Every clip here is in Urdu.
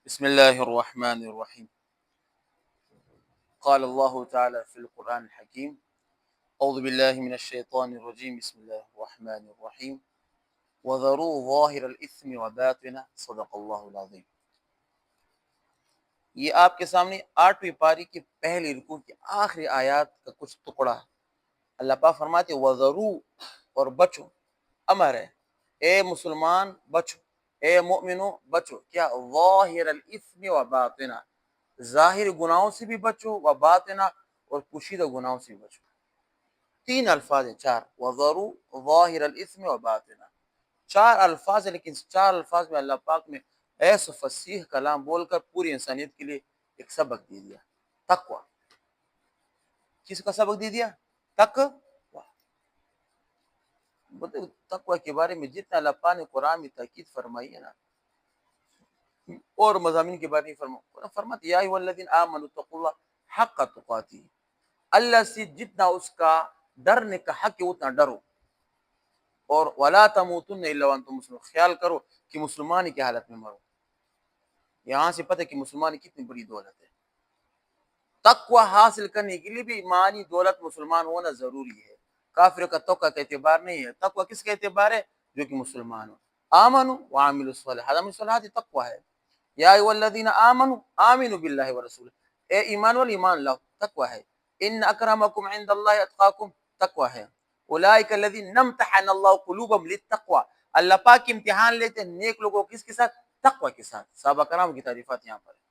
بسم الله الرحمن الرحيم. قال الله تعالى في القرآن الحكيم: أعوذ بالله من الشيطان الرجيم. بسم الله الرحمن الرحيم. وذروا ظاهر الإثم وباطنه. صدق اللہ العظیم. یہ آپ کے سامنے 8ویں پاری کی پہلی رکوع کی آخری آیات کا کچھ ٹکڑا. اللہ پاک فرماتے وذرو، اور بچو، امر ہے، اے مسلمان بچو، اے مومنو بچو، کیا ظاہر الاثم و باطنہ، ظاہر گناہوں سے بھی بچو، و باطنہ، اور پوشیدہ گناہوں سے بھی بچو. 3 الفاظ ہیں، 4. وذرو ظاہر الاثم و باطنہ، 4 الفاظ ہیں، لیکن 4 الفاظ میں اللہ پاک نے ایسا فصیح کلام بول کر پوری انسانیت کے لیے ایک سبق دے دیا. تقوی. کس کا سبق دے دیا؟ تقوی. تقوی کے بارے میں جتنا اللہ پاک نے قرآن میں تاکید فرمائی ہے نا، اور مضامین کے بارے میں فرماتے یا ایھا الذین آمنوا اتقوا اللہ حق تقاتہ، اللہ سے جتنا اس کا ڈرنے کا حق ہے اتنا ڈرو، اور ولا تموتن الا وانتم مسلمون، خیال کرو کہ مسلمان کی حالت میں مرو. یہاں سے پتہ ہے کہ مسلمان کتنی بڑی دولت ہے. تقوی حاصل کرنے کے لیے بھی ایمانی دولت مسلمان ہونا ضروری ہے. کافر کا تقوی کا اعتبار نہیں ہے. تقوی کس کا اعتبار ہے؟ جو کہ مسلمان ہو. آمنوا وعملوا الصالحات، عمل الصالحات تقوی ہے. یا ایھا الذین آمنوا آمنوا باللہ ورسولہ، اے ایمان والے ایمان لاؤ، تقوی ہے. ان اکرمکم عند اللہ اتقاکم، تقوی ہے. اولئک الذین امتحن اللہ قلوبهم للتقوی، اللہ پاک امتحان لیتے ہیں نیک لوگوں کس کے ساتھ؟ تقوی کے ساتھ. صحابہ کرام کی تعریفات یہاں پر ہے.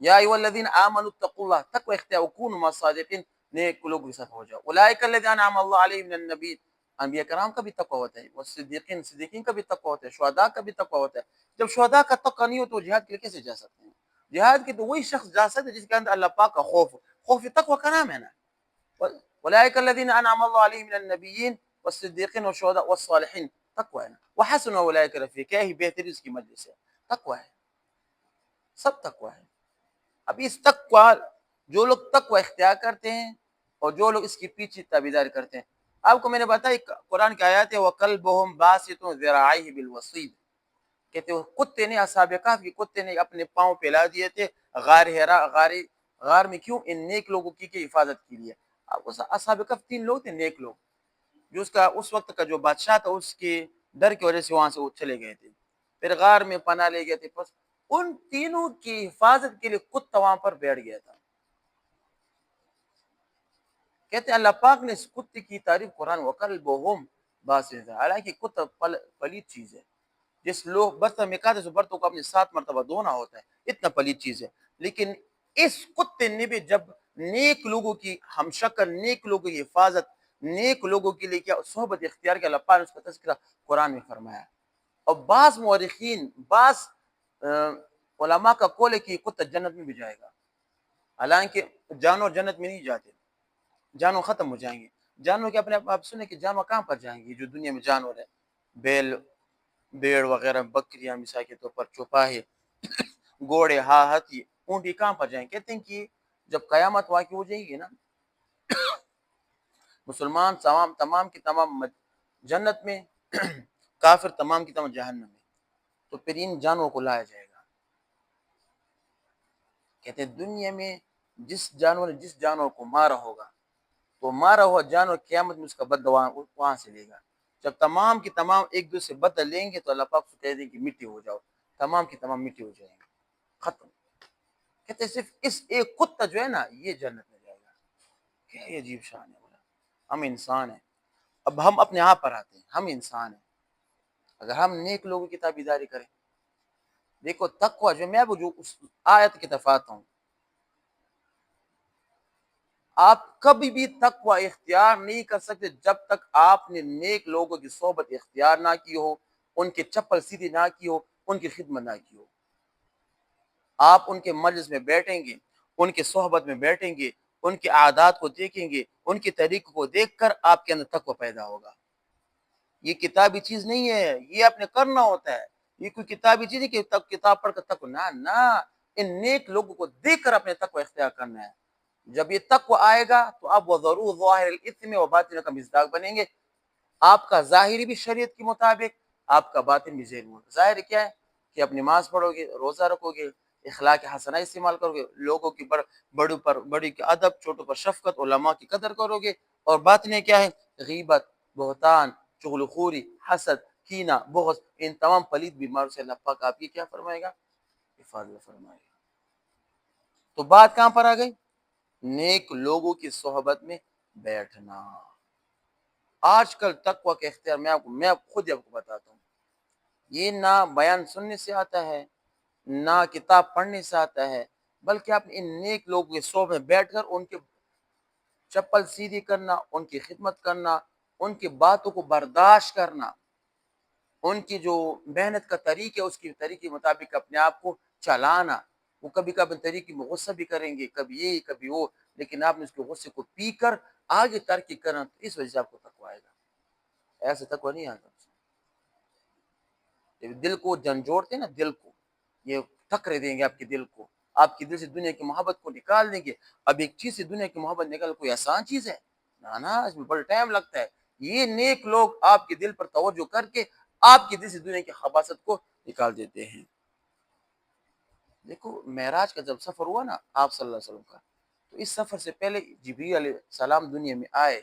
یا ایھا الذین آمنوا اتقوا اللہ، تقوی اختیار وکونوا مع الصادقین، نیک لوگوں کے ساتھ ہو جاؤ. اولئک الذین انعم اللہ علیہم من النبیین، انبیاء کرام کا بھی تقوی ہوتا ہے، والصدیقین، صدیقین کا بھی تقوی ہوتا ہے، شہداء کا بھی تقوی ہوتا ہے. جب شہداء کا تقوی نہیں ہو تو جہاد کے لیے کیسے جا سکتے ہیں؟ جہاد کے تو وہی شخص جا سکتے جس کے اندر اللہ پاک کا خوف ہو. خوف تقوی کا نام ہے نا. اولئک الذین انعم اللہ علیہم من النبیین والصدیقین والشہداء والصالحین، تقوی ہے نا. وحسن اولئک رفیقا، کیا ہی بہترین اس کی مجلس ہے. تقوی ہے، سب تقوی ہے. اب اس تقوی، جو لوگ تقوی اختیار کرتے ہیں اور جو لوگ اس کے پیچھے تابعداری کرتے ہیں، آپ کو میں نے بتایا قرآن کی آیات ہے وَقَلْبُهُمْ بَاسِطٌ ذِرَاعَيْهِ بِالْوَصِيدِ، کہتے ہیں کتے نے، اصحاب کہف کے کتے نے اپنے پاؤں پھیلا دیے تھے غار ہیرا، غار میں. کیوں؟ ان نیک لوگوں کی حفاظت کے لیے. اصحاب کہف 3 لوگ تھے نیک لوگ، جو اس کا اس وقت کا جو بادشاہ تھا اس کے ڈر کی وجہ سے وہاں سے وہ چلے گئے تھے، پھر غار میں پناہ لے گئے تھے. بس ان تینوں کی حفاظت کے لیے کتا وہاں پر بیٹھ گیا تھا. کہتے ہیں اللہ پاک نے اس کتے کی تعریف قرآن وَقَلْبُهُمْ بَاسِطٌ، حالانکہ کتا پلید چیز ہے. جس لوگ برتن میں کھاتے ہیں برتن کو اپنے 7 مرتبہ دھونا ہوتا ہے، اتنا پلید چیز ہے. لیکن اس کتے نے بھی جب نیک لوگوں کی ہمشکل، نیک لوگوں کی حفاظت، نیک لوگوں کے لیے کیا صحبت اختیار کیا، اللہ پاک نے اس کا تذکرہ قرآن میں فرمایا. اور بعض مورخین، بعض علماء کا قول ہے کہ کتا جنت میں بھی جائے گا. حالانکہ جانور جنت میں نہیں جاتے، جانور ختم ہو جائیں گے. جانور کے اپنے آپ سنیں کہ جانور کہاں پر جائیں گے جو دنیا میں جانور ہے؟ بیل، بیڑ وغیرہ، بکریاں مثال کے طور پر، چوپاہے، گھوڑے، ہاتھی، اونٹی کہاں پر جائیں گے؟ کہتے ہیں کہ جب قیامت واقع ہو جائے گی نا، مسلمان تمام کی تمام جنت میں، کافر تمام کی تمام جہنم میں، تو پھر ان جانوروں کو لایا جائے گا. کہتے ہیں دنیا میں جس جانور کو مارا ہوگا تو مارا ہوا جانور قیامت میں اس کا بدلہ وہاں سے لے گا. جب تمام کی تمام ایک دوسرے سے بدلہ لیں گے تو اللہ پاک سے کہہ دیں کہ مٹی ہو جاؤ، تمام کی تمام مٹی ہو جائیں گے، ختم. کہتے ہیں صرف اس ایک کتا جو ہے نا یہ جنت میں جائے گا. کیا عجیب شان ہے. ہم انسان ہیں. اب ہم اپنے آپ پر آتے ہیں، ہم انسان ہیں. اگر ہم نیک لوگوں کی تابعداری کریں، دیکھو تقوی جو میں جو اس آیت کی طرف آتا ہوں، آپ کبھی بھی تقوی اختیار نہیں کر سکتے جب تک آپ نے نیک لوگوں کی صحبت اختیار نہ کی ہو، ان کے چپل سیدھی نہ کی ہو، ان کی خدمت نہ کی ہو. آپ ان کے مجلس میں بیٹھیں گے، ان کے صحبت میں بیٹھیں گے، ان کے عادات کو دیکھیں گے، ان کے طریقوں کو دیکھ کر آپ کے اندر تقوی پیدا ہوگا. یہ کتابی چیز نہیں ہے، یہ آپ نے کرنا ہوتا ہے. یہ کوئی کتابی چیز ہے کہ کتاب پڑھ کر تقوی، نہ، ان نیک لوگوں کو دیکھ کر اپنے تقوی اختیار کرنا ہے. جب یہ تقوی آئے گا تو آپ وَذَرُوا ظَاهِرَ الْإِثْمِ وَبَاطِنَهُ کا مصداق بنیں گے. آپ کا ظاہری بھی شریعت کے مطابق، آپ کا باطن بھی ظاہر. ظاہر کیا ہے؟ کہ آپ نماز پڑھو گے، روزہ رکھو گے، اخلاق حسنہ استعمال کرو گے، لوگوں کی بڑی کی ادب، چھوٹوں پر شفقت، علماء کی قدر کرو گے، اور باطنیں کیا ہے؟ غیبت، بہتان، چغل خوری، حسد، کینہ، بغض، ان تمام پلید بیماروں سے اللہ پاک آپ کی کیا فرمائے گا؟ حفاظت فرمائے گا۔ تو بات کہاں پر آ گئی؟ نیک لوگوں کی صحبت میں بیٹھنا۔ آج کل تقوی کا اختیار میں خود آپ کو بتاتا ہوں، یہ نہ بیان سننے سے آتا ہے، نہ کتاب پڑھنے سے آتا ہے، بلکہ آپ ان نیک لوگوں کے صحبت میں بیٹھ کر ان کے چپل سیدھی کرنا، ان کی خدمت کرنا، ان کی باتوں کو برداشت کرنا، ان کی جو محنت کا طریقہ ہے اس کی طریقے کے مطابق اپنے آپ کو چلانا۔ وہ کبھی کبھی طریقے میں غصہ بھی کریں گے، کبھی یہ کبھی وہ، لیکن آپ نے اس کے غصے کو پی کر آگے ترقی کرنا، تو اس وجہ سے آپ کو تقوی آئے گا، ایسے تقوی نہیں آتا۔ دل کو جھنجھوڑتے ہیں نا، دل کو یہ ٹکرے دیں گے آپ کے دل کو، آپ کے دل سے دنیا کی محبت کو نکال دیں گے۔ اب ایک چیز سے دنیا کی محبت نکال کوئی آسان چیز ہے؟ نا، اس میں بڑا ٹائم لگتا ہے۔ یہ نیک لوگ آپ کے دل پر توجہ کر کے آپ کے دل سے دنیا کی خباثت کو نکال دیتے ہیں۔ دیکھو معراج کا جب سفر ہوا نا آپ صلی اللہ علیہ وسلم کا، تو اس سفر سے پہلے جبریل علیہ السلام دنیا میں آئے،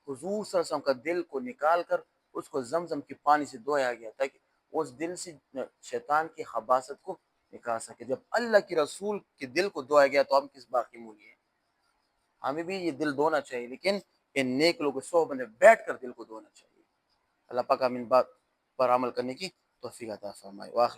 حضور صلی اللہ علیہ وسلم کا دل کو نکال کر اس کو زمزم کے پانی سے دھویا گیا تاکہ اس دل سے شیطان کی خباثت کو نکال سکے۔ جب اللہ کے رسول کے دل کو دھویا گیا تو ہم کس باقی مولی ہیں؟ ہمیں بھی یہ دل دھونا چاہیے، لیکن ان نیک لوگوں کے صحبت میں بیٹھ کر دل کو دھونا چاہیے۔ اللہ پاک ہمیں ان بات پر عمل کرنے کی توفیق عطا فرمائے۔ وآخر